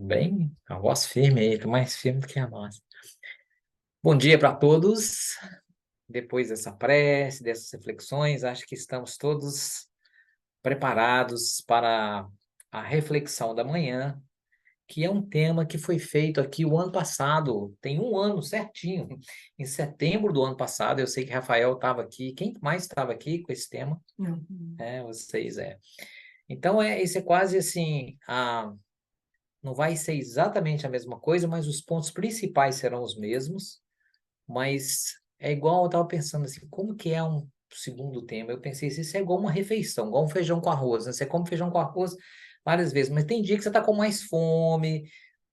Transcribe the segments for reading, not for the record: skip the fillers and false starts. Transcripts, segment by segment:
Bem, a voz firme aí, mais firme do que a nossa. Bom dia para todos. Depois dessa prece, dessas reflexões, acho que estamos todos preparados para a reflexão da manhã, que é um tema que foi feito aqui o ano passado, tem um ano certinho, em setembro do ano passado. Eu sei que Rafael estava aqui. Quem mais estava aqui com esse tema? Vocês, Então, esse é quase assim, não vai ser exatamente a mesma coisa, mas os pontos principais serão os mesmos. Mas é igual eu estava pensando assim, como que é um segundo tema? Eu pensei, isso é igual uma refeição, igual um feijão com arroz, né? Você come feijão com arroz várias vezes, mas tem dia que você está com mais fome,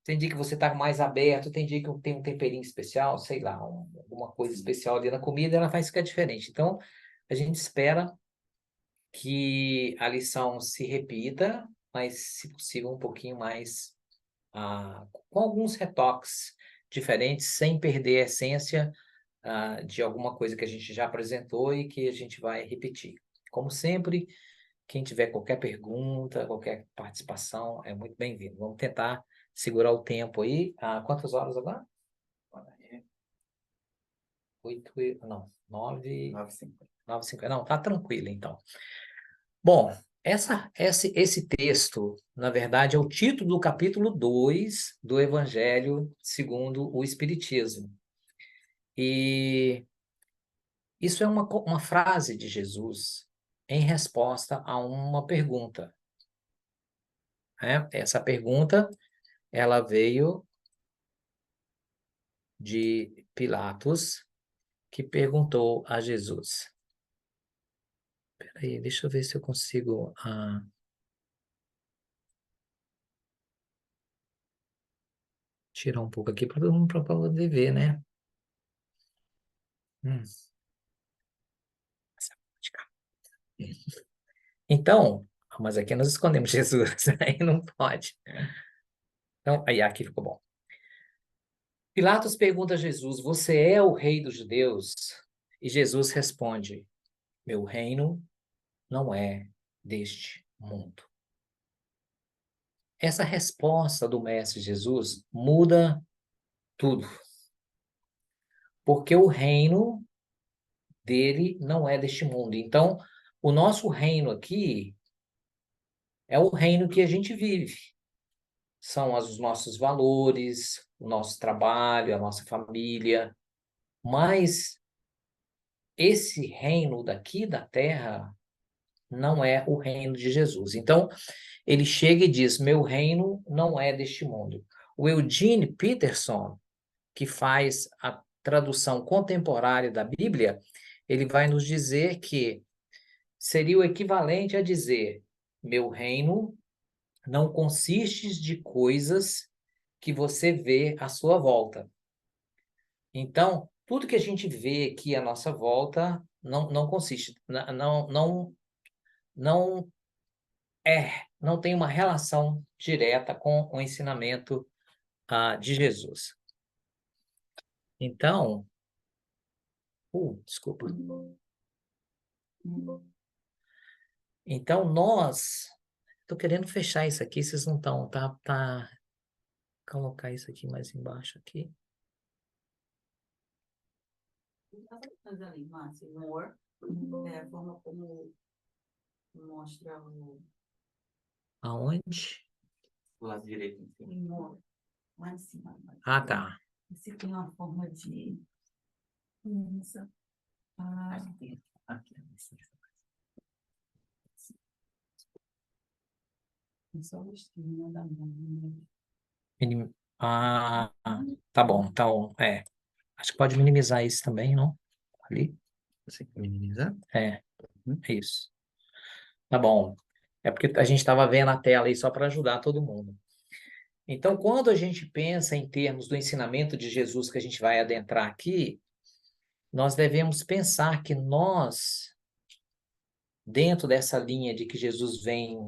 tem dia que você está mais aberto, tem dia que tem um temperinho especial, sei lá, alguma coisa especial ali na comida, ela faz ficar diferente. Então, a gente espera que a lição se repita, mas, se possível, um pouquinho mais, com alguns retoques diferentes, sem perder a essência, de alguma coisa que a gente já apresentou e que a gente vai repetir. Como sempre, quem tiver qualquer pergunta, qualquer participação, é muito bem-vindo. Vamos tentar segurar o tempo aí. Quantas horas agora? 8, não, 9, 9h50. Não, tá tranquilo, então. Bom, esse texto, na verdade, é o título do capítulo 2 do Evangelho segundo o Espiritismo. E isso é uma frase de Jesus em resposta a uma pergunta, né? Essa pergunta, ela veio de Pilatos, que perguntou a Jesus. Peraí, deixa eu ver se eu consigo tirar um pouco aqui para todo mundo para poder ver, né? Hum. Então, mas aqui nós escondemos Jesus, aí não pode. Então, aí aqui ficou bom. Pilatos pergunta a Jesus: Você é o rei dos judeus? E Jesus responde: Meu reino não é deste mundo. Essa resposta do Mestre Jesus muda tudo, porque o reino dele não é deste mundo. Então, o nosso reino aqui é o reino que a gente vive. São os nossos valores, o nosso trabalho, a nossa família. Mas esse reino daqui da terra não é o reino de Jesus. Então, ele chega e diz: Meu reino não é deste mundo. O Eugene Peterson, que faz a tradução contemporânea da Bíblia, ele vai nos dizer que seria o equivalente a dizer: Meu reino não consiste de coisas que você vê à sua volta. Então, tudo que a gente vê aqui à nossa volta não consiste, não não tem uma relação direta com o ensinamento de Jesus. Então, desculpa. Então, estou querendo fechar isso aqui, vocês não estão, colocar isso aqui mais embaixo aqui. Mas ali, Márcio, more, é a forma como mostra o... Aonde? Do lado direito. More, lá em cima. Tá. Esse tem uma forma de... Isso. Aqui. Só o estilo da mão. Tá bom. Então, acho que pode minimizar isso também, não? Ali. Você quer minimizar? É isso. Tá bom. É porque a gente estava vendo a tela aí só para ajudar todo mundo. Então, quando a gente pensa em termos do ensinamento de Jesus que a gente vai adentrar aqui, nós devemos pensar que nós, dentro dessa linha de que Jesus vem,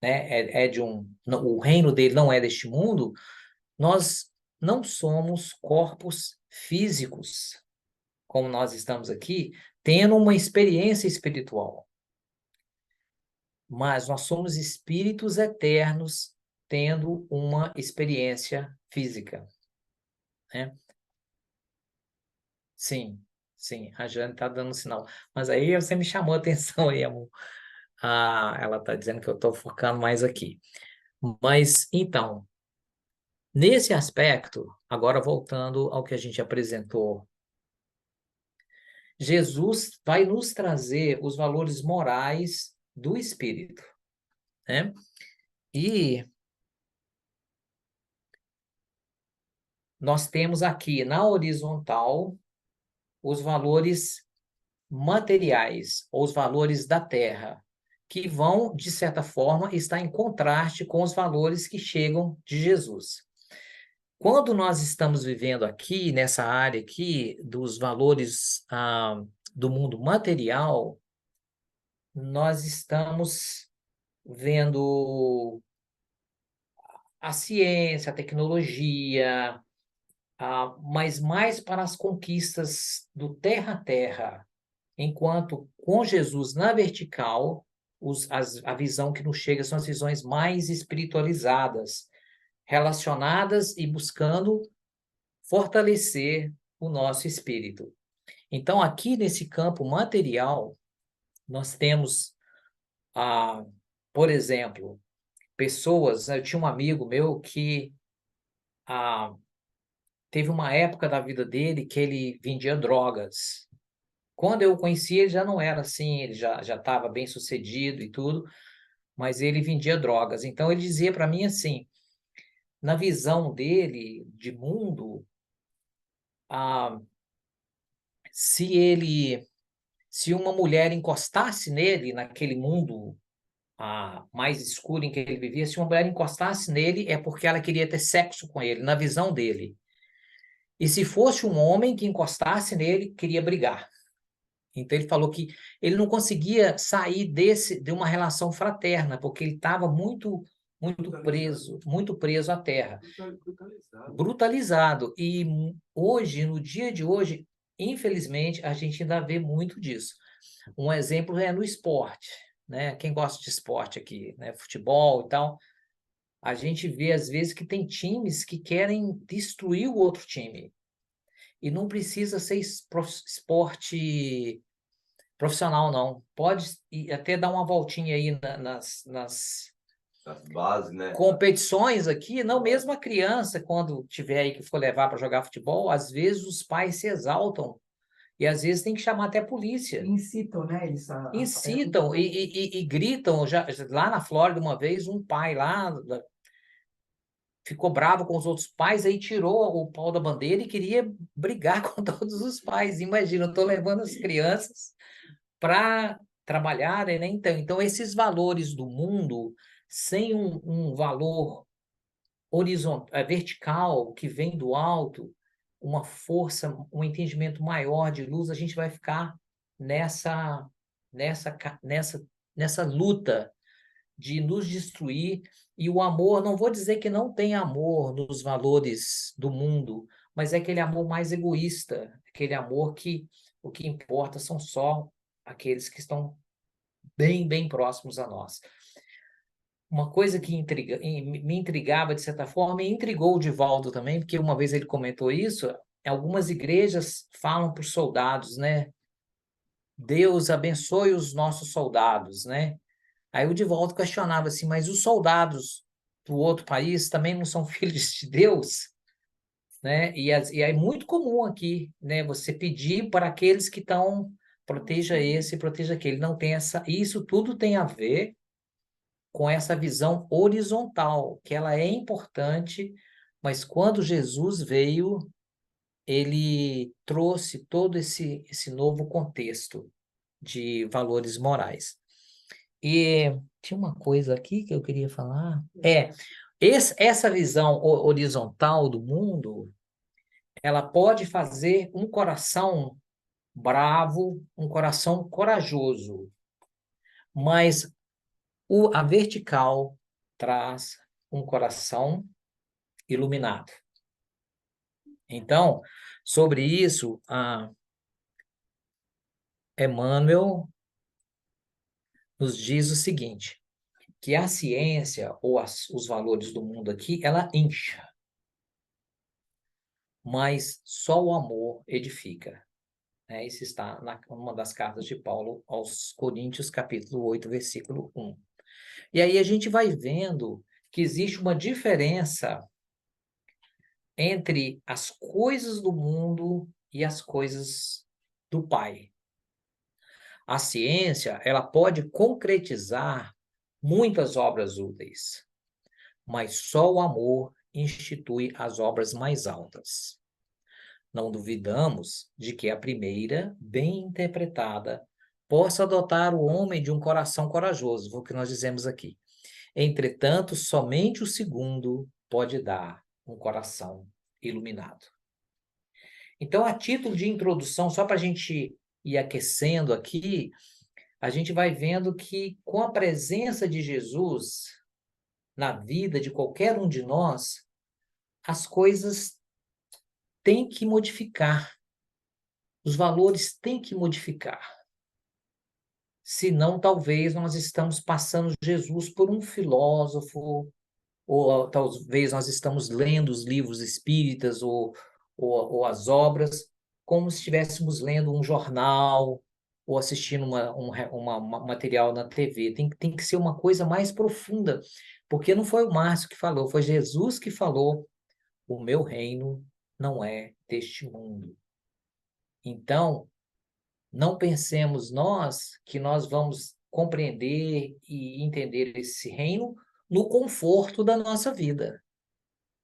né, o reino dele não é deste mundo, nós não somos corpos físicos, como nós estamos aqui, tendo uma experiência espiritual. Mas nós somos espíritos eternos tendo uma experiência física, né? Sim, sim, a Jane está dando sinal. Mas aí você me chamou a atenção aí, amor. Ah, ela está dizendo que eu estou focando mais aqui. Mas, então, nesse aspecto, agora voltando ao que a gente apresentou, Jesus vai nos trazer os valores morais do Espírito, né? E nós temos aqui na horizontal os valores materiais, ou os valores da terra, que vão, de certa forma, estar em contraste com os valores que chegam de Jesus. Quando nós estamos vivendo aqui, nessa área aqui, dos valores do mundo material, nós estamos vendo a ciência, a tecnologia, mas mais para as conquistas do terra a terra, enquanto com Jesus na vertical, a visão que nos chega são as visões mais espiritualizadas, relacionadas e buscando fortalecer o nosso espírito. Então, aqui nesse campo material, nós temos, por exemplo, pessoas. Eu tinha um amigo meu que teve uma época da vida dele que ele vendia drogas. Quando eu o conheci, ele já não era assim, ele já estava bem sucedido e tudo, mas ele vendia drogas. Então, ele dizia para mim assim, na visão dele de mundo, ah, se uma mulher encostasse nele, naquele mundo mais escuro em que ele vivia, se uma mulher encostasse nele, é porque ela queria ter sexo com ele, na visão dele. E se fosse um homem que encostasse nele, queria brigar. Então ele falou que ele não conseguia sair de uma relação fraterna, porque ele estava muito preso à terra, brutalizado. E hoje, no dia de hoje, infelizmente, a gente ainda vê muito disso. Um exemplo é no esporte, né? Quem gosta de esporte aqui, né? Futebol e tal, a gente vê às vezes que tem times que querem destruir o outro time. E não precisa ser esporte profissional, não. Pode até dar uma voltinha aí nas bases, né? competições aqui, não mesmo a criança, quando tiver aí que for levar para jogar futebol, às vezes os pais se exaltam e às vezes tem que chamar até a polícia. Incitam, né? Incitam e gritam. Lá na Flórida, uma vez, um pai lá ficou bravo com os outros pais, aí tirou o pau da bandeira e queria brigar com todos os pais. Imagina, eu estou levando as crianças para trabalharem, né? Então, esses valores do mundo, sem um valor horizontal, vertical, que vem do alto, uma força, um entendimento maior de luz, a gente vai ficar nessa, nessa, nessa, nessa luta de nos destruir. E o amor, não vou dizer que não tem amor nos valores do mundo, mas é aquele amor mais egoísta, aquele amor que o que importa são só aqueles que estão bem próximos a nós. Uma coisa que me intrigava, de certa forma, e intrigou o Divaldo também, porque uma vez ele comentou isso, algumas igrejas falam para os soldados, né? Deus abençoe os nossos soldados, né? Aí o Divaldo questionava assim, mas os soldados do outro país também não são filhos de Deus? Né? E é muito comum aqui, né? Você pedir para aqueles que estão, proteja esse, proteja aquele. Não tem essa. Isso tudo tem a ver com essa visão horizontal, que ela é importante, mas quando Jesus veio, ele trouxe todo esse novo contexto de valores morais. E tinha uma coisa aqui que eu queria falar. Essa visão horizontal do mundo, ela pode fazer um coração bravo, um coração corajoso, mas a vertical traz um coração iluminado. Então, sobre isso, Emmanuel nos diz o seguinte, que a ciência ou os valores do mundo aqui, ela incha. Mas só o amor edifica. Né? Isso está numa das cartas de Paulo aos Coríntios, capítulo 8, versículo 1. E aí a gente vai vendo que existe uma diferença entre as coisas do mundo e as coisas do Pai. A ciência, ela pode concretizar muitas obras úteis, mas só o amor institui as obras mais altas. Não duvidamos de que a primeira, bem interpretada, possa dotar o homem de um coração corajoso, foi o que nós dizemos aqui. Entretanto, somente o segundo pode dar um coração iluminado. Então, a título de introdução, só para a gente ir aquecendo aqui, a gente vai vendo que com a presença de Jesus na vida de qualquer um de nós, as coisas têm que modificar, os valores têm que modificar. Senão, talvez nós estamos passando Jesus por um filósofo, ou talvez nós estamos lendo os livros espíritas ou as obras como se estivéssemos lendo um jornal ou assistindo um material na TV. Tem que ser uma coisa mais profunda, porque não foi o Márcio que falou, foi Jesus que falou: o meu reino não é deste mundo. Então, não pensemos nós que nós vamos compreender e entender esse reino no conforto da nossa vida.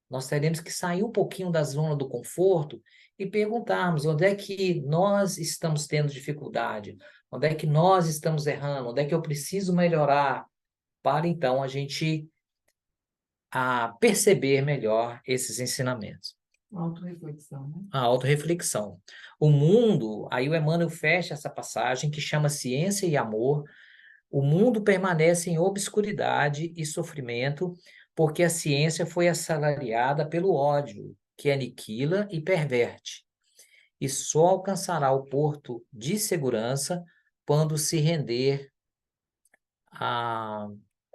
Nós teremos que sair um pouquinho da zona do conforto e perguntarmos onde é que nós estamos tendo dificuldade, onde é que nós estamos errando, onde é que eu preciso melhorar, para então a gente perceber melhor esses ensinamentos. Autoreflexão, né? A autorreflexão. O mundo, aí o Emmanuel fecha essa passagem que chama Ciência e Amor. O mundo permanece em obscuridade e sofrimento porque a ciência foi assalariada pelo ódio, que aniquila e perverte, e só alcançará o porto de segurança quando se render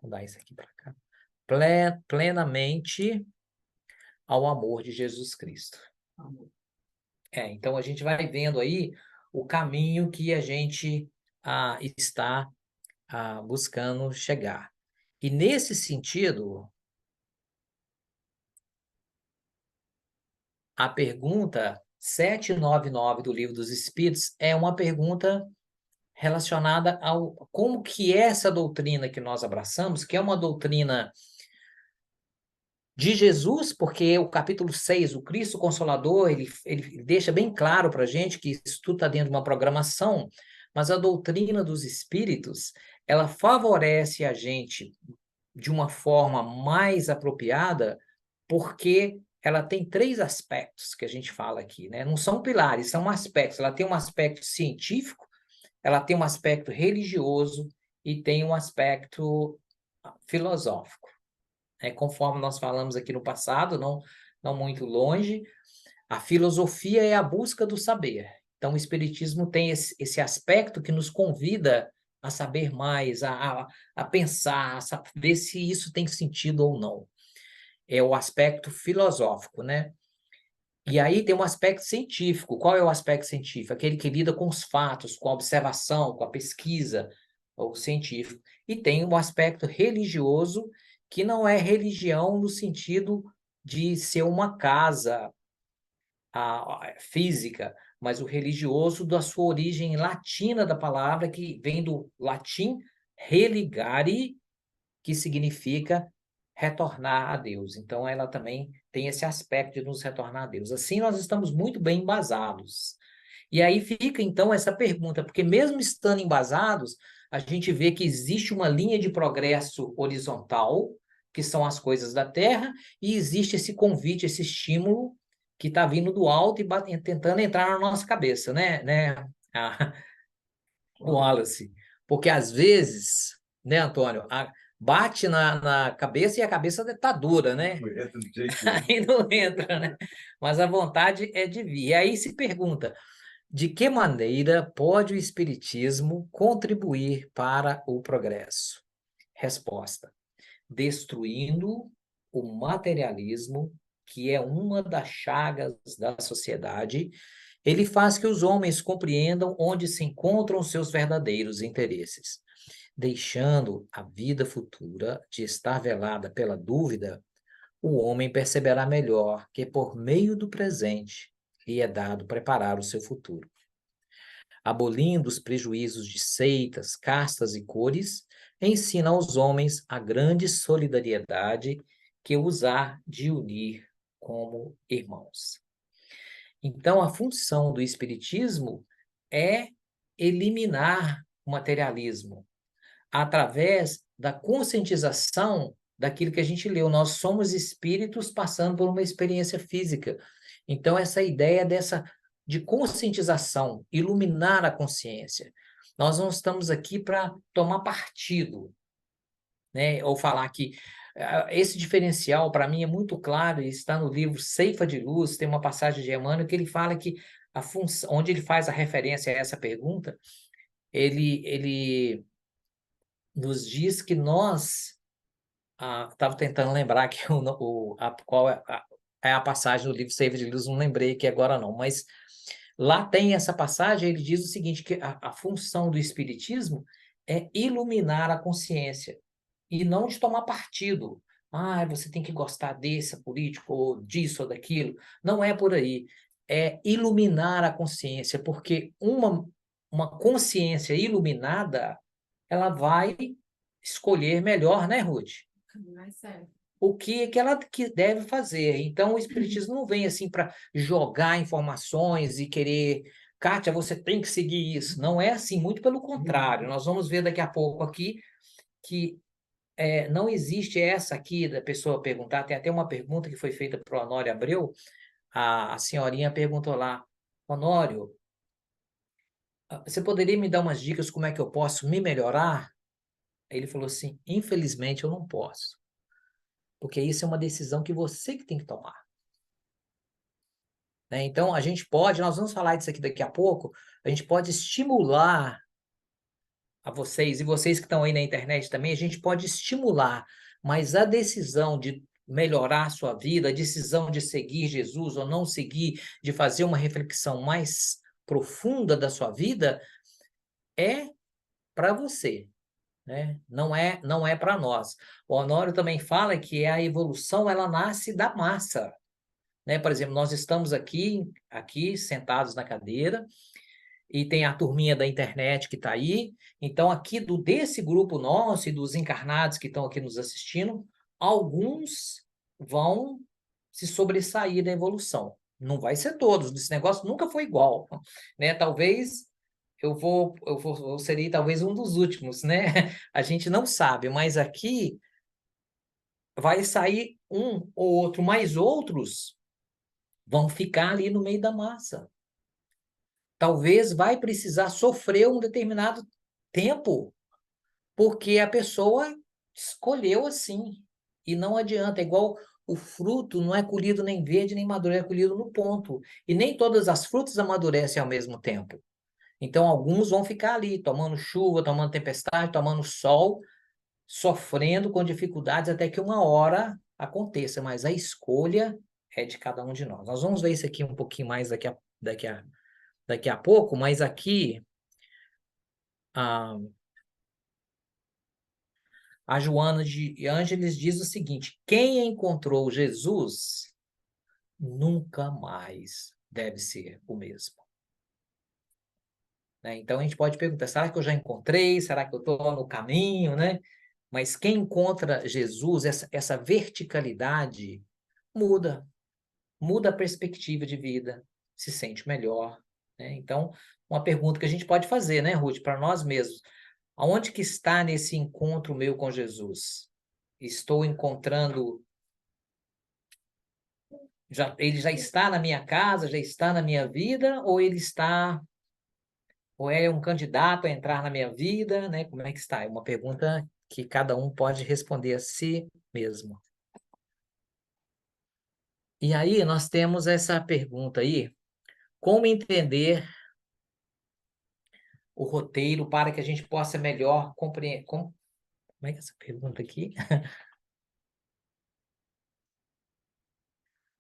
vou dar isso aqui para cá, plenamente ao amor de Jesus Cristo. Amor. Então a gente vai vendo aí o caminho que a gente está buscando chegar. E nesse sentido, a pergunta 799 do Livro dos Espíritos é uma pergunta relacionada ao como que é essa doutrina que nós abraçamos, que é uma doutrina de Jesus, porque o capítulo 6, o Cristo Consolador, ele deixa bem claro para a gente que isso tudo está dentro de uma programação, mas a doutrina dos Espíritos, ela favorece a gente de uma forma mais apropriada, porque ela tem 3 aspectos que a gente fala aqui, né? Não são pilares, são aspectos. Ela tem um aspecto científico, ela tem um aspecto religioso e tem um aspecto filosófico. Conforme nós falamos aqui no passado, não muito longe, a filosofia é a busca do saber. Então, o Espiritismo tem esse aspecto que nos convida a saber mais, a pensar, a ver se isso tem sentido ou não. É o aspecto filosófico, né? E aí tem um aspecto científico. Qual é o aspecto científico? Aquele que lida com os fatos, com a observação, com a pesquisa, o científico. E tem um aspecto religioso, que não é religião no sentido de ser uma casa física, mas o religioso da sua origem latina da palavra, que vem do latim religare, que significa retornar a Deus. Então, ela também tem esse aspecto de nos retornar a Deus. Assim, nós estamos muito bem embasados. E aí fica, então, essa pergunta, porque mesmo estando embasados, a gente vê que existe uma linha de progresso horizontal, que são as coisas da Terra, e existe esse convite, esse estímulo que está vindo do alto e tentando entrar na nossa cabeça, né? O Wallace. Porque às vezes, né, Antônio, bate na cabeça e a cabeça está dura, né? Não entra de jeito nenhum. Aí não entra, né? Mas a vontade é de vir. E aí se pergunta, de que maneira pode o Espiritismo contribuir para o progresso? Resposta: destruindo o materialismo, que é uma das chagas da sociedade. Ele faz que os homens compreendam onde se encontram seus verdadeiros interesses, deixando a vida futura de estar velada pela dúvida. O homem perceberá melhor que por meio do presente lhe é dado preparar o seu futuro. Abolindo os prejuízos de seitas, castas e cores, ensina aos homens a grande solidariedade que os há de unir como irmãos. Então, a função do espiritismo é eliminar o materialismo através da conscientização daquilo que a gente leu. Nós somos espíritos passando por uma experiência física. Então, essa ideia de conscientização, iluminar a consciência. Nós não estamos aqui para tomar partido, né? Ou falar que esse diferencial, para mim, é muito claro, e está no livro Ceifa de Luz, tem uma passagem de Emmanuel que ele fala que a função, onde ele faz a referência a essa pergunta, ele nos diz que nós, estava tentando lembrar aqui qual é a passagem do livro Ceifa de Luz, não lembrei aqui agora não, mas lá tem essa passagem, ele diz o seguinte, que a função do espiritismo é iluminar a consciência e não de tomar partido. Ah, você tem que gostar desse político, ou disso, ou daquilo. Não é por aí. É iluminar a consciência, porque uma consciência iluminada, ela vai escolher melhor, né, Ruth? Mais certo. O que ela que deve fazer. Então, o espiritismo não vem assim para jogar informações e querer, Kátia, você tem que seguir isso. Não é assim, muito pelo contrário. Nós vamos ver daqui a pouco aqui que não existe essa aqui da pessoa perguntar. Tem até uma pergunta que foi feita para o Honório Abreu. A senhorinha perguntou lá, Honório, você poderia me dar umas dicas como é que eu posso me melhorar? Aí ele falou assim, infelizmente eu não posso. Porque isso é uma decisão que você que tem que tomar. Né? Então, a gente pode, nós vamos falar disso aqui daqui a pouco, a gente pode estimular a vocês, e vocês que estão aí na internet também, a gente pode estimular, mas a decisão de melhorar a sua vida, a decisão de seguir Jesus ou não seguir, de fazer uma reflexão mais profunda da sua vida, é para você. Né? Não é para nós. O Honório também fala que a evolução ela nasce da massa. Né? Por exemplo, nós estamos aqui sentados na cadeira, e tem a turminha da internet que está aí. Então, aqui desse grupo nosso e dos encarnados que estão aqui nos assistindo, alguns vão se sobressair da evolução. Não vai ser todos, esse negócio nunca foi igual, né? Talvez eu seria talvez um dos últimos, né? A gente não sabe, mas aqui vai sair um ou outro, mas outros vão ficar ali no meio da massa. Talvez vai precisar sofrer um determinado tempo, porque a pessoa escolheu assim. E não adianta, é igual o fruto não é colhido nem verde nem maduro, é colhido no ponto. E nem todas as frutas amadurecem ao mesmo tempo. Então, alguns vão ficar ali, tomando chuva, tomando tempestade, tomando sol, sofrendo com dificuldades até que uma hora aconteça. Mas a escolha é de cada um de nós. Nós vamos ver isso aqui um pouquinho mais daqui a pouco, mas aqui a Joana de Ângeles diz o seguinte: quem encontrou Jesus nunca mais deve ser o mesmo. Né? Então a gente pode perguntar: será que eu já encontrei? Será que eu estou no caminho? Né? Mas quem encontra Jesus, essa verticalidade, muda a perspectiva de vida, se sente melhor. Né? Então, uma pergunta que a gente pode fazer, né, Ruth, para nós mesmos: aonde que está nesse encontro meu com Jesus? Estou encontrando, ele já está na minha casa, já está na minha vida, ou é um candidato a entrar na minha vida, né? Como é que está? É uma pergunta que cada um pode responder a si mesmo. E aí nós temos essa pergunta aí: como entender o roteiro para que a gente possa melhor compreender? Como é que é essa pergunta aqui?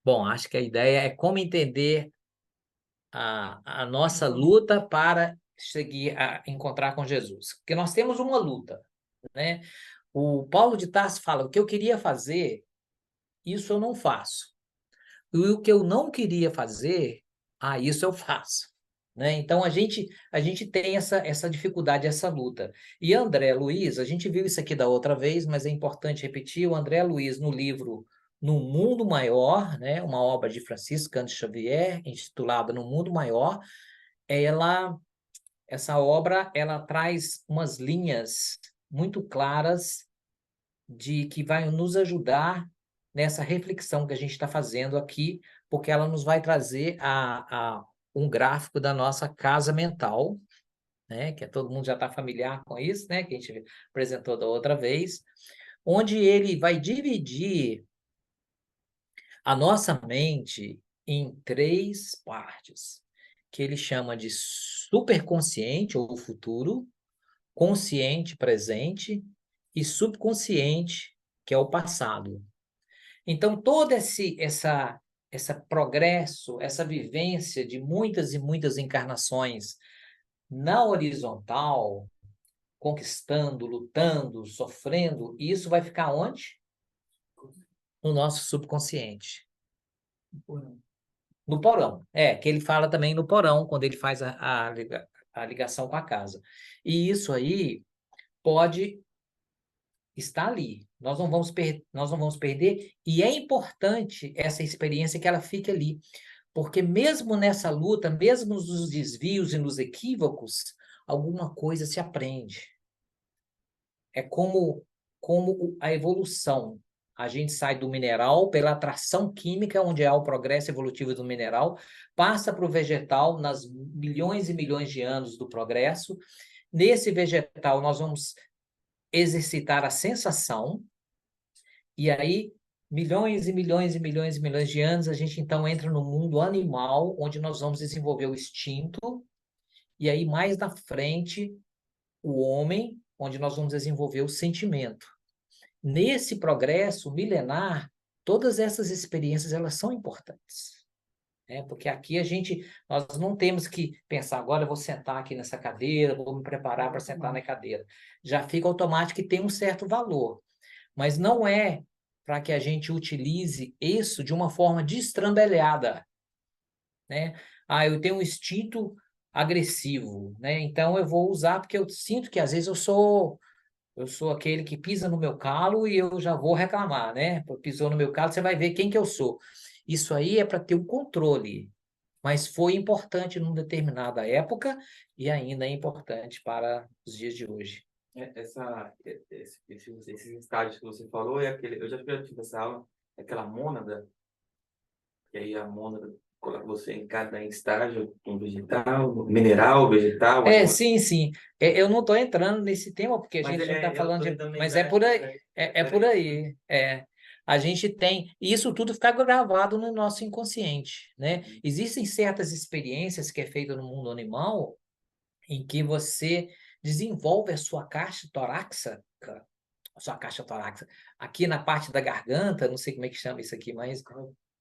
Bom, acho que a ideia é como entender a nossa luta para seguir a encontrar com Jesus. Porque nós temos uma luta, né? O Paulo de Tarso fala: o que eu queria fazer, isso eu não faço. E o que eu não queria fazer, isso eu faço. Né? Então a gente tem essa dificuldade, essa luta. E André Luiz, a gente viu isso aqui da outra vez, mas é importante repetir, o André Luiz, no livro No Mundo Maior, né? Uma obra de Francisco Cândido Xavier, intitulada No Mundo Maior, essa obra ela traz umas linhas muito claras de que vai nos ajudar nessa reflexão que a gente está fazendo aqui, porque ela nos vai trazer um gráfico da nossa casa mental, né? Que todo mundo já está familiar com isso, né? Que a gente apresentou da outra vez, onde ele vai dividir a nossa mente em três partes, que ele chama de superconsciente ou futuro, consciente presente e subconsciente, que é o passado. Então, todo essa progresso, essa vivência de muitas e muitas encarnações na horizontal, conquistando, lutando, sofrendo, isso vai ficar onde? No nosso subconsciente. No porão. Que ele fala também no porão, quando ele faz a ligação com a casa. E isso aí pode estar ali. Nós não vamos perder, e é importante essa experiência que ela fique ali. Porque mesmo nessa luta, mesmo nos desvios e nos equívocos, alguma coisa se aprende. É como a evolução. A gente sai do mineral pela atração química, onde há o progresso evolutivo do mineral, passa para o vegetal nas milhões e milhões de anos do progresso. Nesse vegetal, nós vamos exercitar a sensação, e aí, milhões e milhões e milhões e milhões de anos, a gente então entra no mundo animal, onde nós vamos desenvolver o instinto, e aí mais na frente, o homem, onde nós vamos desenvolver o sentimento. Nesse progresso milenar, todas essas experiências elas são importantes. Porque aqui nós não temos que pensar, agora eu vou sentar aqui nessa cadeira, vou me preparar para sentar na cadeira. Já fica automático que tem um certo valor. Mas não é para que a gente utilize isso de uma forma destrambelhada, né? Eu tenho um instinto agressivo, né? Então eu vou usar porque eu sinto que às vezes eu sou aquele que pisa no meu calo e eu já vou reclamar, né? Pisou no meu calo, você vai ver quem que eu sou. Isso aí é para ter um controle, mas foi importante numa determinada época e ainda é importante para os dias de hoje. Esses estágios que você falou, eu já tive essa aula, aquela mônada, que aí a mônada coloca você em cada estágio, um vegetal, mineral, vegetal. Sim, sim. Eu não estou entrando nesse tema, porque a gente não está falando de. Mas é por aí. É por aí. A gente tem. E isso tudo fica gravado no nosso inconsciente, né? Existem certas experiências que é feita no mundo animal em que você desenvolve a sua caixa torácica, aqui na parte da garganta, não sei como é que chama isso aqui, mas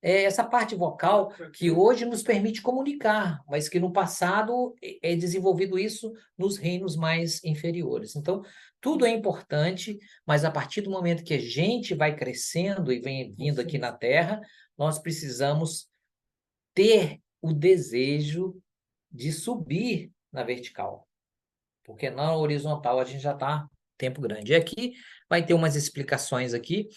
é essa parte vocal que hoje nos permite comunicar, mas que no passado é desenvolvido isso nos reinos mais inferiores. Então, tudo é importante, mas a partir do momento que a gente vai crescendo e vem vindo aqui na Terra, nós precisamos ter o desejo de subir na vertical, porque na horizontal a gente já está tempo grande. E aqui vai ter umas explicações aqui.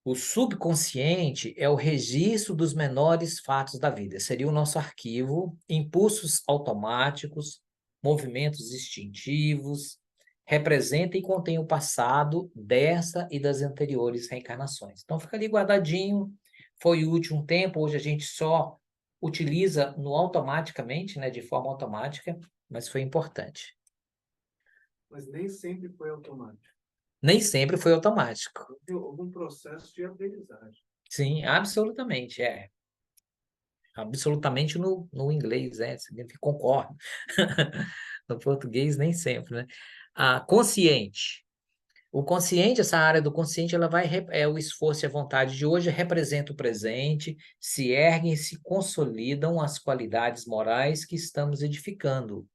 O subconsciente é o registro dos menores fatos da vida. Seria o nosso arquivo, impulsos automáticos, movimentos instintivos, representa e contém o passado dessa e das anteriores reencarnações. Então fica ali guardadinho, foi útil um tempo, hoje a gente só utiliza no automaticamente, né, de forma automática, mas foi importante. Mas nem sempre foi automático. Nem sempre foi automático. Houve um processo de aprendizagem. Sim, absolutamente, absolutamente no inglês, significa concordo. No português, nem sempre, né? Consciente. O consciente, essa área do consciente, ela vai, o esforço e a vontade de hoje representa o presente, se erguem e se consolidam as qualidades morais que estamos edificando.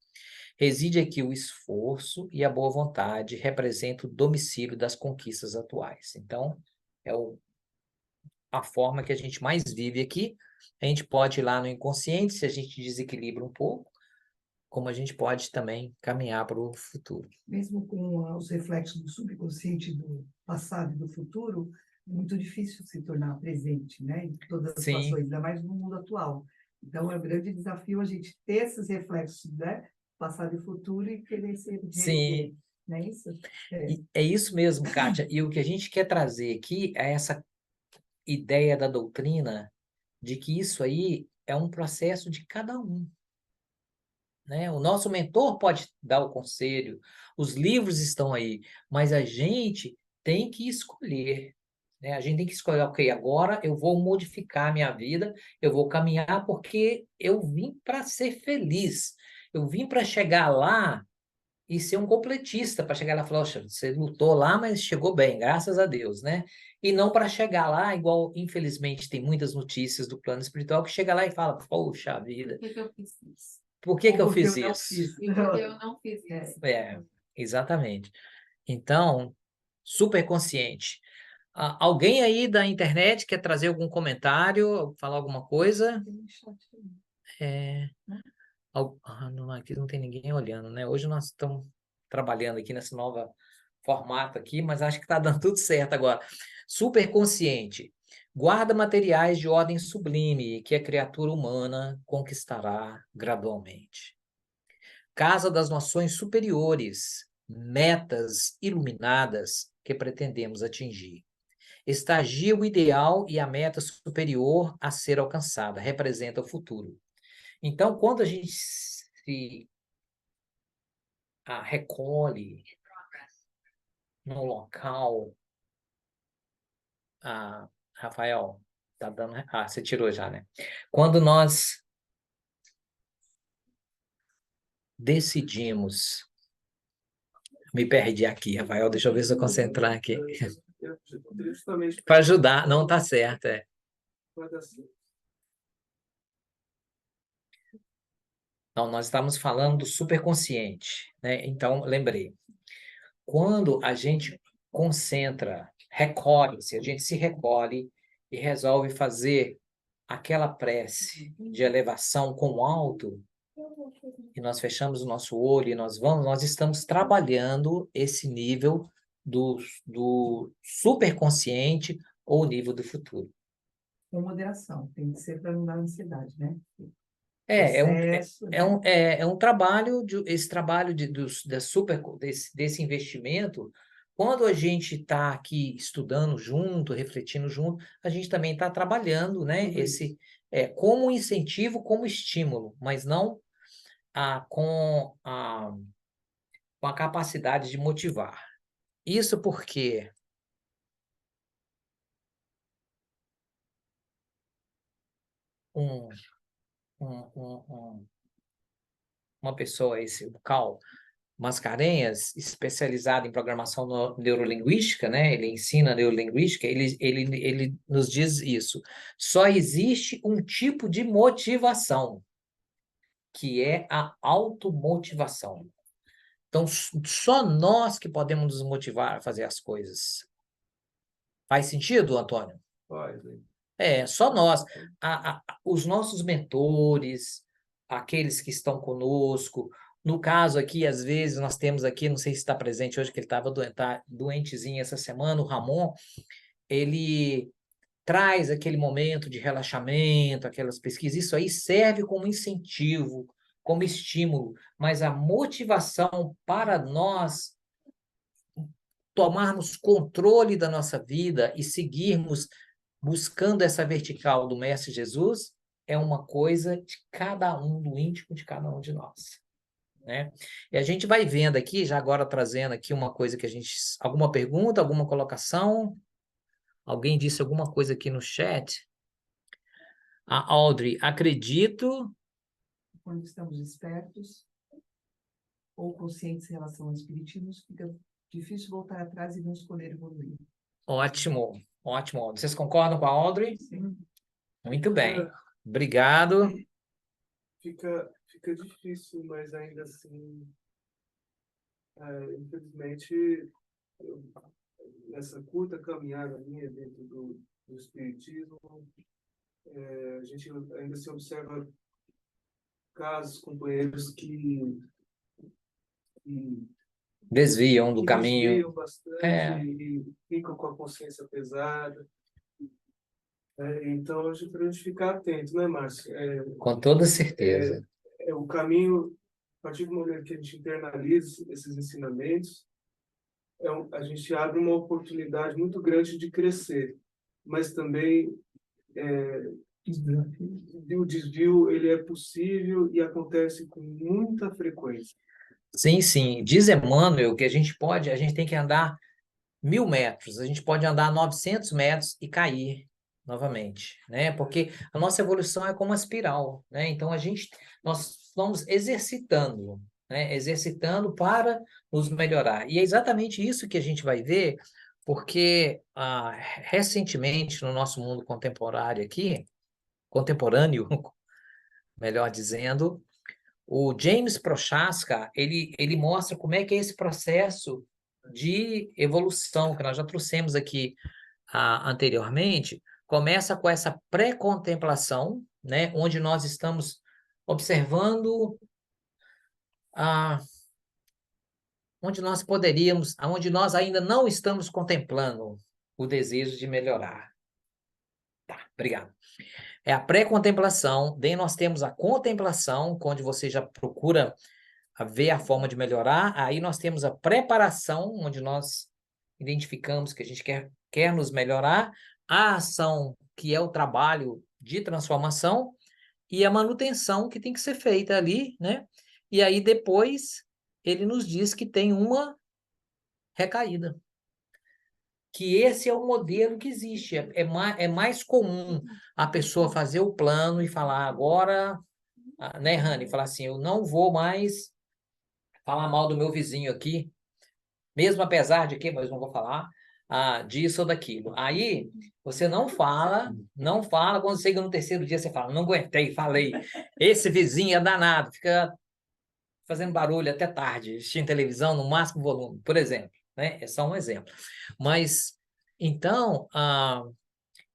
Reside aqui o esforço e a boa vontade, representa o domicílio das conquistas atuais. Então, é a forma que a gente mais vive aqui. A gente pode ir lá no inconsciente, se a gente desequilibra um pouco, como a gente pode também caminhar para o futuro. Mesmo com os reflexos do subconsciente do passado e do futuro, é muito difícil se tornar presente, né? Em todas as Sim. situações, ainda mais no mundo atual. Então, é um grande desafio a gente ter esses reflexos, né? Passado e futuro e querer ser Sim. não é isso? É isso mesmo, Kátia. E o que a gente quer trazer aqui é essa ideia da doutrina de que isso aí é um processo de cada um, né? O nosso mentor pode dar o conselho, os livros estão aí, mas a gente tem que escolher, né? A gente tem que escolher, ok, agora eu vou modificar a minha vida, eu vou caminhar porque eu vim para ser feliz, eu vim para chegar lá e ser um completista, para chegar lá e falar, "Oxa, você lutou lá, mas chegou bem, graças a Deus, né? E não para chegar lá, igual, infelizmente, tem muitas notícias do plano espiritual que chega lá e fala, poxa vida, Por que que eu fiz isso? por que que eu Porque fiz eu não isso? fiz. E por que eu não fiz isso? Exatamente. Então, super consciente. Alguém aí da internet quer trazer algum comentário, falar alguma coisa? Tem um chat aí. É, não, aqui não tem ninguém olhando, né? Hoje nós estamos trabalhando aqui nesse novo formato aqui, mas acho que está dando tudo certo agora. Super consciente. Guarda materiais de ordem sublime que a criatura humana conquistará gradualmente. Casa das noções superiores, metas iluminadas que pretendemos atingir. Estagia o ideal e a meta superior a ser alcançada, representa o futuro. Então, quando a gente se recolhe no local, Rafael, tá dando. Você tirou já, né? Quando nós decidimos. Me perdi aqui, Rafael, deixa eu ver se eu concentrar aqui. Para ajudar, não tá certo, é. Não, nós estamos falando do superconsciente, né? Então, lembrei. Quando a gente concentra, recolhe-se, a gente se recolhe e resolve fazer aquela prece de elevação com o alto, e nós fechamos o nosso olho e nós estamos trabalhando esse nível do superconsciente ou nível do futuro. Com moderação, tem que ser para não dar ansiedade, né? É um, Processo, é um, é, é um trabalho, esse trabalho desse investimento, quando a gente está aqui estudando junto, refletindo junto, a gente também está trabalhando, né? Tudo Como incentivo, como estímulo, mas não com a capacidade de motivar. Isso porque um, uma pessoa, o Cal Mascarenhas, especializado em programação neurolinguística, né? Ele ensina neurolinguística, ele nos diz isso. Só existe um tipo de motivação, que é a automotivação. Então, só nós que podemos nos motivar a fazer as coisas. Faz sentido, Antônio? Pode, né? Só nós. Os nossos mentores, aqueles que estão conosco. No caso aqui, às vezes, nós temos aqui, não sei se está presente hoje, que ele estava doentezinho essa semana, o Ramon, ele traz aquele momento de relaxamento, aquelas pesquisas. Isso aí serve como incentivo, como estímulo, mas a motivação para nós tomarmos controle da nossa vida e seguirmos buscando essa vertical do Mestre Jesus é uma coisa de cada um, do íntimo de cada um de nós, né? E a gente vai vendo aqui, já agora trazendo aqui uma coisa que a gente... Alguma pergunta, alguma colocação? Alguém disse alguma coisa aqui no chat? A Audrey, acredito... quando estamos espertos ou conscientes em relação ao espiritismo, fica Difícil voltar atrás e não escolher evoluir. Ótimo, ótimo, Audrey. Vocês concordam com a Audrey? Sim. Muito bem. Obrigado. Fica difícil, mas ainda assim, infelizmente, nessa curta caminhada minha dentro do espiritismo, a gente ainda se observa casos, companheiros que Desviam do que caminho. desviam bastante É, e ficam com a consciência pesada. Então, a gente precisa ficar atento, né, Márcio? com toda certeza. O caminho, a partir do momento que a gente internaliza esses ensinamentos, a gente abre uma oportunidade muito grande de crescer, mas também o desvio ele é possível e acontece com muita frequência. Sim, sim. Diz Emmanuel que a gente tem que andar 1.000 metros, a gente pode andar 900 metros e cair novamente, né? Porque a nossa evolução é como uma espiral, né? Então nós vamos exercitando, né? Exercitando para nos melhorar. E é exatamente isso que a gente vai ver, porque recentemente no nosso mundo contemporâneo, melhor dizendo, o James Prochaska, ele mostra como é que é esse processo de evolução, que nós já trouxemos aqui anteriormente, começa com essa pré-contemplação, né, onde nós estamos observando onde nós poderíamos, onde nós ainda não estamos contemplando o desejo de melhorar. Tá, obrigado. É a pré-contemplação, daí nós temos a contemplação, onde você já procura ver a forma de melhorar, aí nós temos a preparação, onde nós identificamos que a gente quer nos melhorar, a ação, que é o trabalho de transformação, e a manutenção que tem que ser feita ali, né? E aí depois ele nos diz que tem uma recaída. Que esse é o modelo que existe. É mais comum a pessoa fazer o plano e falar agora, né, Rani? Falar assim, eu não vou mais falar mal do meu vizinho aqui, mesmo apesar de que, mas não vou falar, disso ou daquilo. Aí você não fala, quando chega no terceiro dia você fala, não aguentei, falei, esse vizinho é danado, fica fazendo barulho até tarde, assistindo televisão no máximo volume, por exemplo, né? É só um exemplo. Mas, então,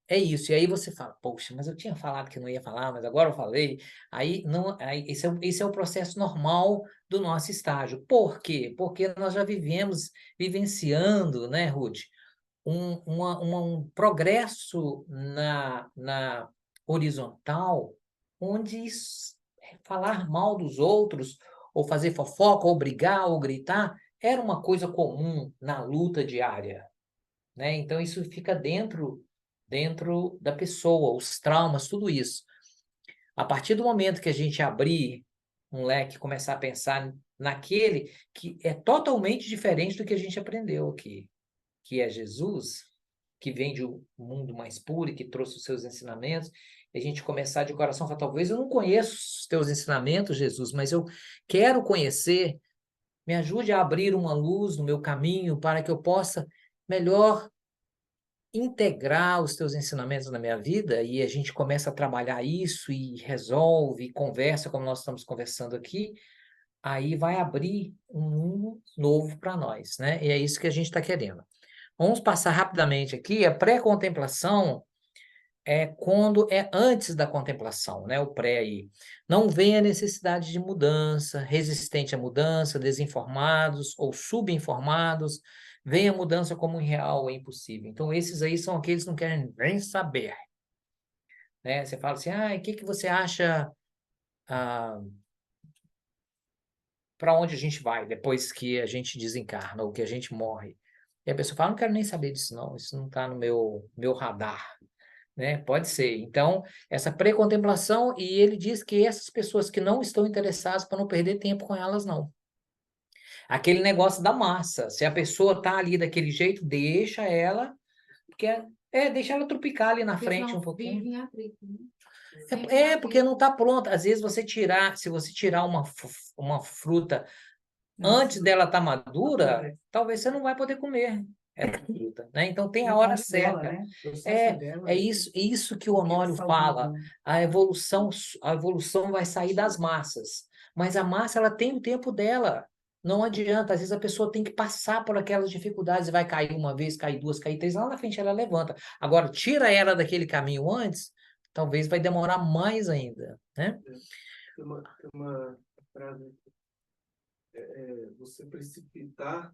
é isso. E aí você fala, poxa, mas eu tinha falado que não ia falar, mas agora eu falei. Aí, não, esse é o processo normal do nosso estágio. Por quê? Porque nós já vivenciando, né, Ruth, um progresso na horizontal, onde falar mal dos outros, ou fazer fofoca, ou brigar, ou gritar, era uma coisa comum na luta diária, né? Então, isso fica dentro da pessoa, os traumas, tudo isso. A partir do momento que a gente abrir um leque, começar a pensar naquele que é totalmente diferente do que a gente aprendeu aqui, que é Jesus, que vem de um mundo mais puro e que trouxe os seus ensinamentos, e a gente começar de coração, falar, talvez eu não conheço os teus ensinamentos, Jesus, mas eu quero conhecer, me ajude a abrir uma luz no meu caminho para que eu possa melhor integrar os teus ensinamentos na minha vida, e a gente começa a trabalhar isso e resolve, e conversa como nós estamos conversando aqui, aí vai abrir um mundo novo para nós, né? E é isso que a gente está querendo. Vamos passar rapidamente aqui. A pré-contemplação é quando é antes da contemplação, né? O pré aí. Não vem a necessidade de mudança, resistente à mudança, desinformados ou subinformados, vem a mudança como irreal ou impossível. Então, esses aí são aqueles que não querem nem saber, né? Você fala assim, o que você acha para onde a gente vai depois que a gente desencarna ou que a gente morre? E a pessoa fala, não quero nem saber disso não, isso não está no meu radar. Né? Pode ser. Então, essa pré-contemplação, e ele diz que essas pessoas que não estão interessadas, para não perder tempo com elas, não. Aquele negócio da massa. Se a pessoa está ali daquele jeito, deixa ela, porque deixa ela tropicar ali na frente um pouquinho. Vive em atrito, né? Porque não está pronta. Às vezes se você tirar uma fruta antes dela estar madura, Madura. talvez você não vai poder comer essa fruta, né? Então tem a Trabalho hora dela, certa. né? O processo É, dela é isso que o tem que ser Honório fala. saudável. A evolução vai sair das massas, mas a massa ela tem o tempo dela. Não adianta, às vezes a pessoa tem que passar por aquelas dificuldades, vai cair uma vez, cair duas, cair três, lá na frente ela levanta. Agora, tira ela daquele caminho antes, talvez vai demorar mais ainda, né? Tem uma frase, você precipitar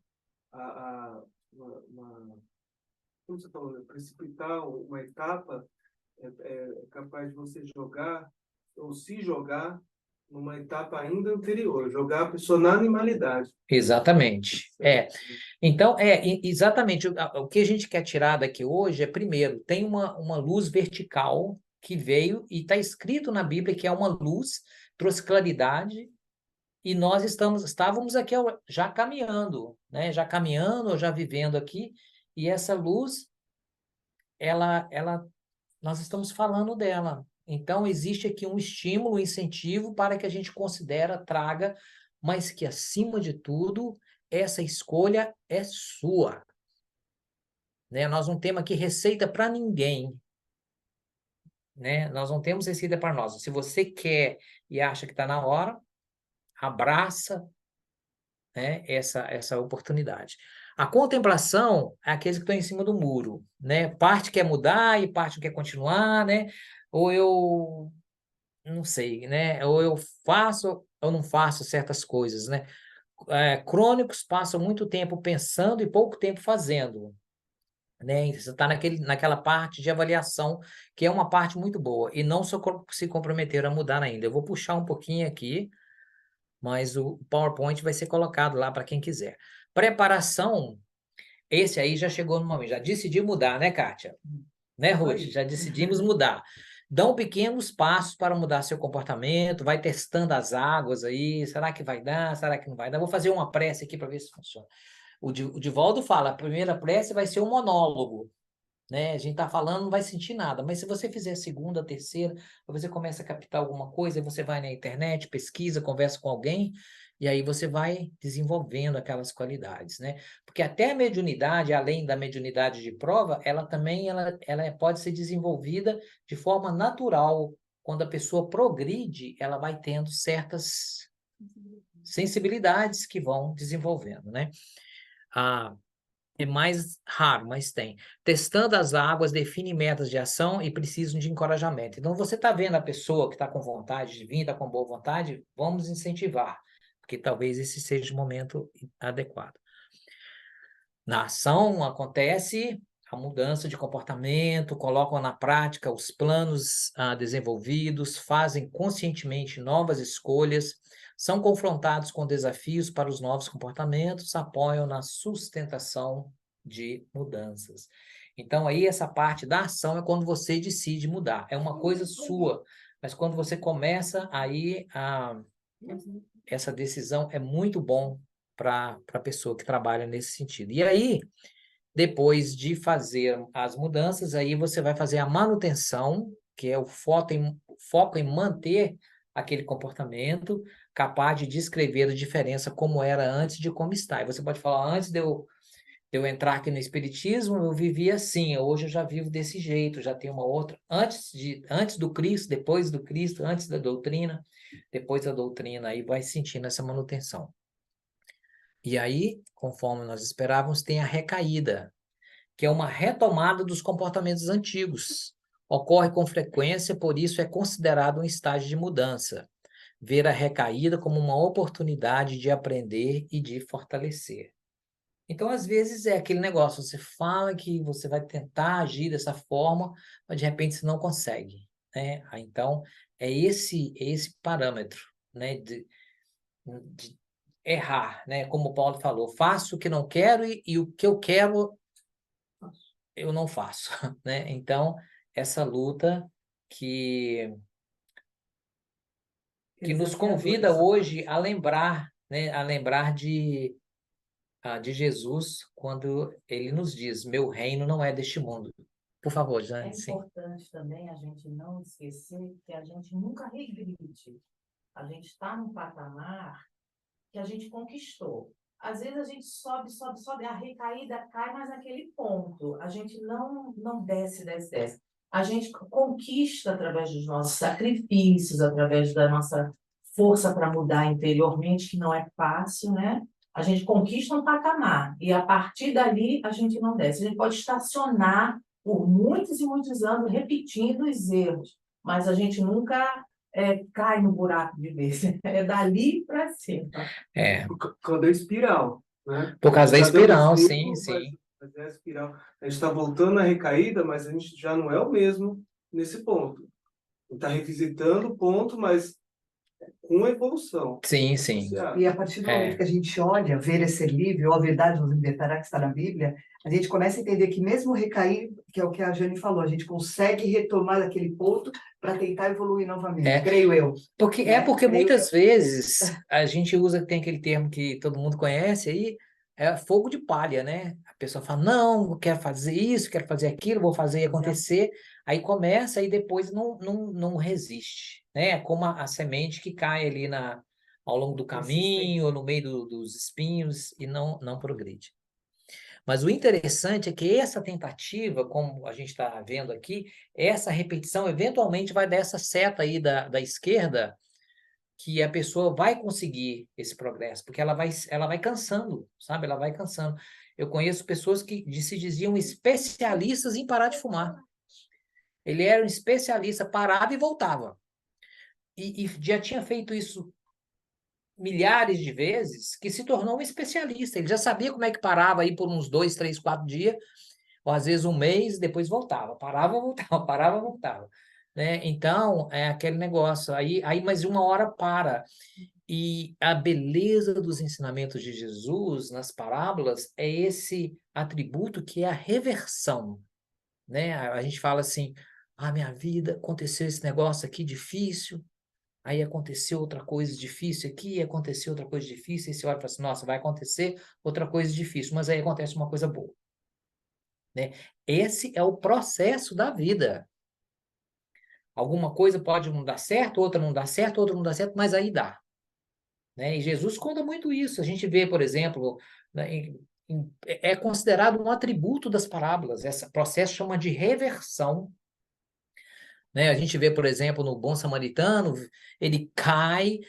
como você falou, né? Precipitar uma etapa é capaz de você jogar ou se jogar numa etapa ainda anterior, jogar a pessoa na animalidade. Exatamente. Então, exatamente. O que a gente quer tirar daqui hoje é, primeiro, tem uma luz vertical que veio e está escrito na Bíblia que é uma luz, trouxe claridade, e nós estávamos aqui já caminhando, né? Já caminhando, já vivendo aqui, e essa luz, nós estamos falando dela. Então, existe aqui um estímulo, um incentivo para que a gente traga, mas que, acima de tudo, essa escolha é sua, né? Nós não temos aqui receita para ninguém, né? Nós não temos receita para nós. Se você quer e acha que está na hora, abraça, né, essa oportunidade. A contemplação é aqueles que estão em cima do muro, né? Parte quer mudar e parte quer continuar, né? Ou eu não sei, né? Ou eu faço ou não faço certas coisas, né? Crônicos passam muito tempo pensando e pouco tempo fazendo, né? Você está naquela parte de avaliação, que é uma parte muito boa, e não se comprometeram a mudar ainda. Eu vou puxar um pouquinho aqui, mas o PowerPoint vai ser colocado lá para quem quiser. Preparação, esse aí já chegou no momento, já decidi mudar, né, Kátia? Né, Ruth? Já decidimos mudar. Dão pequenos passos para mudar seu comportamento, vai testando as águas aí, será que vai dar, será que não vai dar? Vou fazer uma prece aqui para ver se funciona. O Divaldo fala, a primeira prece vai ser um monólogo, né? A gente está falando, não vai sentir nada, mas se você fizer a segunda, a terceira, você começa a captar alguma coisa, aí você vai na internet, pesquisa, conversa com alguém, e aí você vai desenvolvendo aquelas qualidades, né? Porque até a mediunidade, além da mediunidade de prova, ela também pode ser desenvolvida de forma natural. Quando a pessoa progride, ela vai tendo certas sensibilidades que vão desenvolvendo, né? É mais raro, mas tem. Testando as águas, define metas de ação e precisam de encorajamento. Então, você está vendo a pessoa que está com vontade de vir, está com boa vontade, vamos incentivar, porque talvez esse seja o momento adequado. Na ação acontece a mudança de comportamento, colocam na prática os planos desenvolvidos, fazem conscientemente novas escolhas, são confrontados com desafios para os novos comportamentos, apoiam na sustentação de mudanças. Então, aí essa parte da ação é quando você decide mudar. É uma coisa sua, mas quando você começa, aí essa decisão é muito bom para a pessoa que trabalha nesse sentido. E aí, depois de fazer as mudanças, aí você vai fazer a manutenção, que é o foco em manter aquele comportamento, capaz de descrever a diferença como era antes de como está. E você pode falar, antes de eu entrar aqui no Espiritismo, eu vivia assim, hoje eu já vivo desse jeito, já tenho uma outra, antes do Cristo, depois do Cristo, antes da doutrina, depois da doutrina, aí vai sentindo essa manutenção. E aí, conforme nós esperávamos, tem a recaída, que é uma retomada dos comportamentos antigos. Ocorre com frequência, por isso é considerado um estágio de mudança. Ver a recaída como uma oportunidade de aprender e de fortalecer. Então, às vezes, é aquele negócio, você fala que você vai tentar agir dessa forma, mas de repente você não consegue, né? Então, é esse parâmetro, né, de errar, né? Como o Paulo falou, faço o que não quero e o que eu quero eu não faço, né? Então, essa luta que nos convida hoje a lembrar, né? A lembrar de Jesus quando ele nos diz, meu reino não é deste mundo. Por favor, Jane. É importante também a gente não esquecer que a gente nunca regride. A gente está num patamar que a gente conquistou. Às vezes a gente sobe, sobe, sobe, a recaída cai, mas naquele ponto. A gente não desce, desce, desce. A gente conquista através dos nossos sacrifícios, através da nossa força para mudar interiormente, que não é fácil, né? A gente conquista um patamar e a partir dali a gente não desce. A gente pode estacionar por muitos e muitos anos repetindo os erros, mas a gente nunca cai no buraco de vez. É dali para cima. É, Quando é espiral, né? por causa da Já deu espiral, no sim, frio, sim. mas é a espiral. A gente está voltando na recaída, mas a gente já não é o mesmo nesse ponto. Está revisitando o ponto, mas com evolução. Sim, sim. E a partir do momento que a gente olha, ver esse livro, ou a verdade nos libertará, que está na Bíblia, a gente começa a entender que mesmo recair, que é o que a Jane falou, a gente consegue retomar aquele ponto para tentar evoluir novamente, creio eu. Porque, Né? porque Creio muitas eu. vezes a gente usa, tem aquele termo que todo mundo conhece aí, é fogo de palha, né? A pessoa fala, não, eu quero fazer isso, quero fazer aquilo, vou fazer e acontecer. Aí começa e depois não resiste, né? É como a semente que cai ali ao longo do caminho, ou no meio dos espinhos e não progride. Mas o interessante é que essa tentativa, como a gente está vendo aqui, essa repetição eventualmente vai dar essa seta aí da esquerda, que a pessoa vai conseguir esse progresso, porque ela vai cansando, sabe? Ela vai cansando. Eu conheço pessoas que se diziam especialistas em parar de fumar. Ele era um especialista, parava e voltava. E já tinha feito isso milhares de vezes, que se tornou um especialista. Ele já sabia como é que parava aí por uns 2, 3, 4 dias, ou às vezes um mês, depois voltava. Parava, voltava, parava, voltava. Né? Então, é aquele negócio. Aí mais uma hora para. E a beleza dos ensinamentos de Jesus nas parábolas é esse atributo que é a reversão. Né? A gente fala assim, minha vida, aconteceu esse negócio aqui difícil, aí aconteceu outra coisa difícil aqui, aconteceu outra coisa difícil, e você olha e fala assim, nossa, vai acontecer outra coisa difícil, mas aí acontece uma coisa boa. Né? Esse é o processo da vida. Alguma coisa pode não dar certo, outra não dá certo, outra não dá certo, mas aí dá. Né? E Jesus conta muito isso. A gente vê, por exemplo, né, é considerado um atributo das parábolas. Esse processo chama de reversão. Né? A gente vê, por exemplo, no Bom Samaritano, ele cai,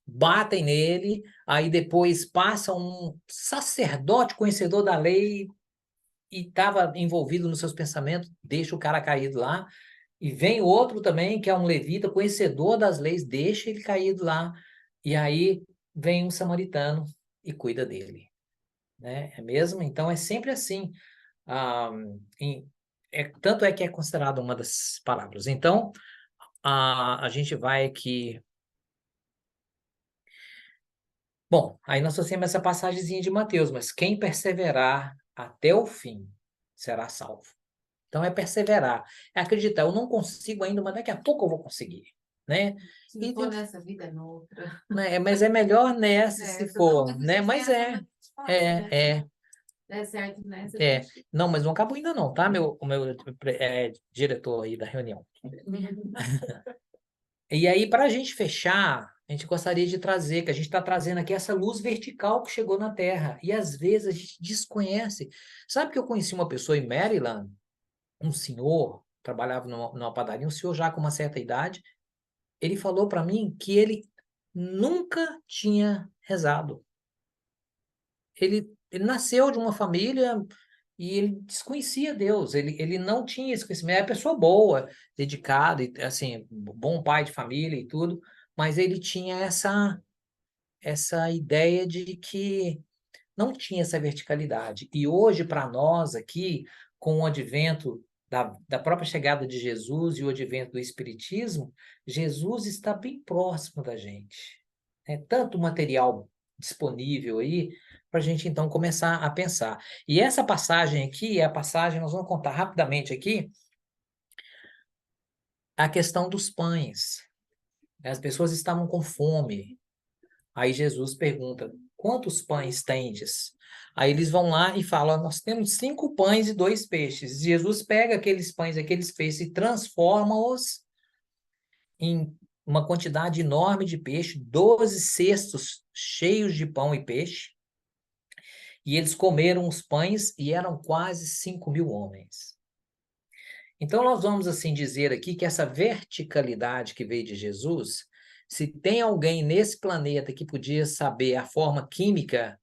batem nele, aí depois passa um sacerdote conhecedor da lei e estava envolvido nos seus pensamentos, deixa o cara caído lá, e vem outro também, que é um levita, conhecedor das leis, deixa ele caído lá, e aí vem um samaritano e cuida dele. Né? É mesmo? Então é sempre assim. Tanto é que é considerado uma das palavras. Então, a gente vai aqui. Bom, aí nós temos essa passagemzinha de Mateus, mas quem perseverar até o fim será salvo. Então é perseverar, é acreditar. Eu não consigo ainda, mas daqui a pouco eu vou conseguir, né? Se não for nessa vida, noutra. Né? Mas é melhor nessa se for, né? Mas é. É certo, né? Não, mas não acabou ainda não, tá? O meu diretor aí da reunião. E aí, para a gente fechar, a gente gostaria de trazer, que a gente está trazendo aqui essa luz vertical que chegou na Terra. E às vezes a gente desconhece. Sabe que eu conheci uma pessoa em Maryland, um senhor, trabalhava numa padaria, um senhor já com uma certa idade. Ele falou para mim que ele nunca tinha rezado. Ele nasceu de uma família e ele desconhecia Deus, ele não tinha esse conhecimento, é uma pessoa boa, dedicada, e, assim, bom pai de família e tudo, mas ele tinha essa ideia de que não tinha essa verticalidade. E hoje, para nós aqui, com o advento da própria chegada de Jesus e o advento do Espiritismo, Jesus está bem próximo da gente. É tanto material disponível aí para a gente, então, começar a pensar. E essa passagem aqui é a passagem, nós vamos contar rapidamente aqui, a questão dos pães. As pessoas estavam com fome. Aí Jesus pergunta, quantos pães tendes? Aí eles vão lá e falam, nós temos 5 pães e 2 peixes. Jesus pega aqueles pães, aqueles peixes e transforma-os em uma quantidade enorme de peixe, 12 cestos cheios de pão e peixe, e eles comeram os pães e eram quase 5.000 homens. Então, nós vamos assim dizer aqui que essa verticalidade que veio de Jesus, se tem alguém nesse planeta que podia saber a forma química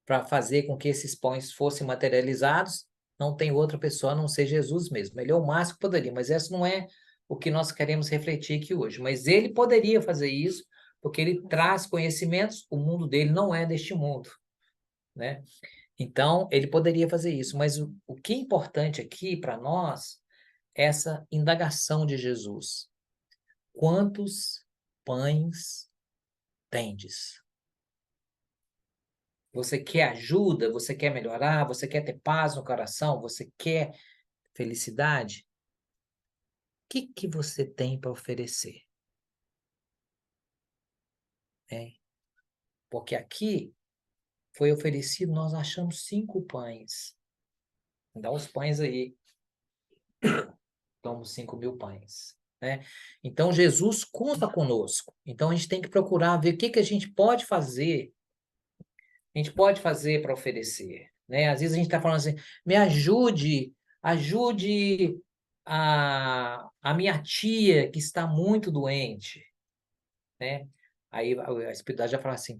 para fazer com que esses pães fossem materializados, não tem outra pessoa a não ser Jesus mesmo. Ele é o máximo que poderia, mas esse não é o que nós queremos refletir aqui hoje. Mas ele poderia fazer isso, porque ele traz conhecimentos, o mundo dele não é deste mundo, né? Então, ele poderia fazer isso, mas o que é importante aqui para nós é essa indagação de Jesus. Quantos pães tendes? Você quer ajuda? Você quer melhorar? Você quer ter paz no coração? Você quer felicidade? O que você tem para oferecer? Porque aqui foi oferecido, nós achamos 5 pães. Dá os pães aí. Damos 5.000 pães. Né? Então, Jesus conta conosco. Então, a gente tem que procurar ver o que a gente pode fazer. A gente pode fazer para oferecer. Né? Às vezes a gente está falando assim, me ajude a minha tia que está muito doente. Né? Aí a espiritualidade já fala assim, o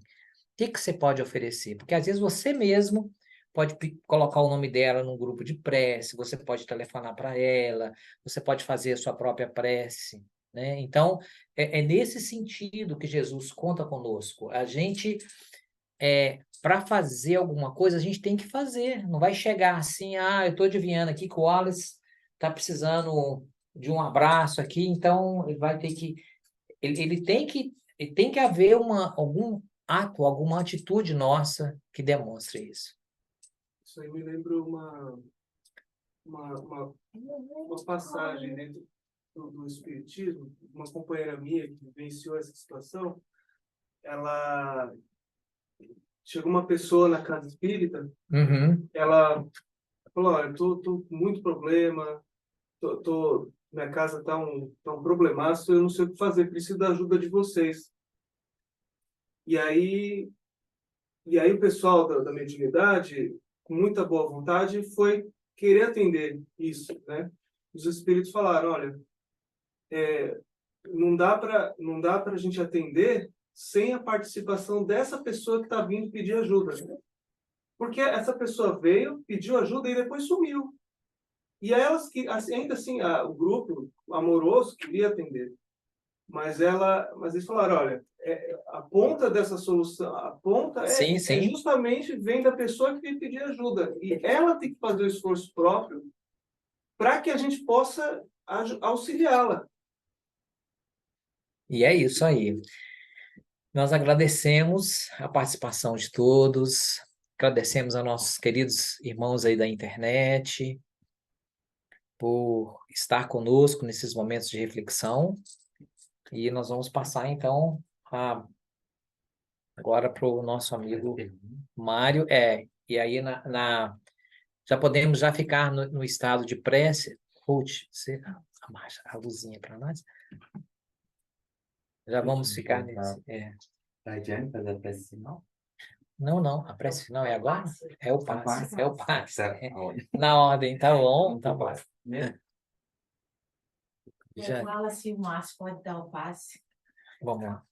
que você pode oferecer? Porque às vezes você mesmo pode colocar o nome dela num grupo de prece, você pode telefonar para ela, você pode fazer a sua própria prece, né? Então, é nesse sentido que Jesus conta conosco. A gente, para fazer alguma coisa, a gente tem que fazer. Não vai chegar assim, eu estou adivinhando aqui que o Wallace está precisando de um abraço aqui, então ele vai ter que... Ele tem que haver algum ato, alguma atitude nossa que demonstre isso. Isso aí me lembra uma passagem dentro do Espiritismo. Uma companheira minha que vivenciou essa situação, ela chegou uma pessoa na casa espírita, Uhum. ela falou, olha, tô com muito problema, minha casa tá um problemaço, eu não sei o que fazer, preciso da ajuda de vocês. E aí o pessoal da mediunidade, com muita boa vontade, foi querer atender isso, né? Os espíritos falaram, olha, não dá para a gente atender sem a participação dessa pessoa que está vindo pedir ajuda, né? Porque essa pessoa veio, pediu ajuda e depois sumiu. E elas que ainda assim o grupo amoroso queria atender, mas eles falaram, olha, a ponta dessa solução, a ponta Sim, sim. justamente vem da pessoa que veio pedir ajuda e ela tem que fazer o esforço próprio para que a gente possa auxiliá-la. E é isso aí. Nós agradecemos a participação de todos, agradecemos a nossos queridos irmãos aí da internet por estar conosco nesses momentos de reflexão. E nós vamos passar, então, agora para o nosso amigo Mário. E aí já podemos já ficar no estado de prece. Ruth, você abaixa a luzinha para nós. Já vamos ficar nesse. Vai adiante fazer a prece final? Não, a prece final é agora? É o passe. É o passe. Tá, aonde? Na ordem, tá bom? Tá bom. Já, Fala assim, o Márcio pode dar o passe. vamos lá.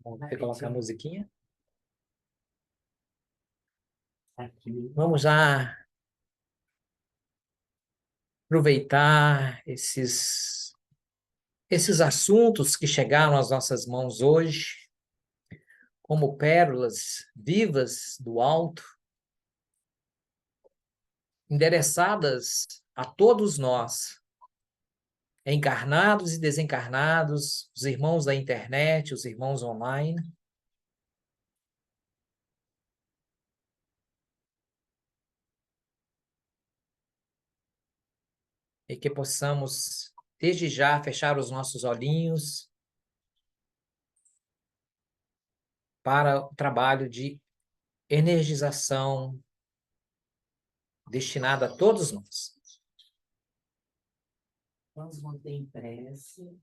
Vamos colocar a musiquinha? Vamos já aproveitar esses assuntos que chegaram às nossas mãos hoje, como pérolas vivas do alto, endereçadas a todos nós, encarnados e desencarnados, os irmãos da internet, os irmãos online. E que possamos, desde já, fechar os nossos olhinhos para o trabalho de energização destinado a todos nós. Vamos manter em prece.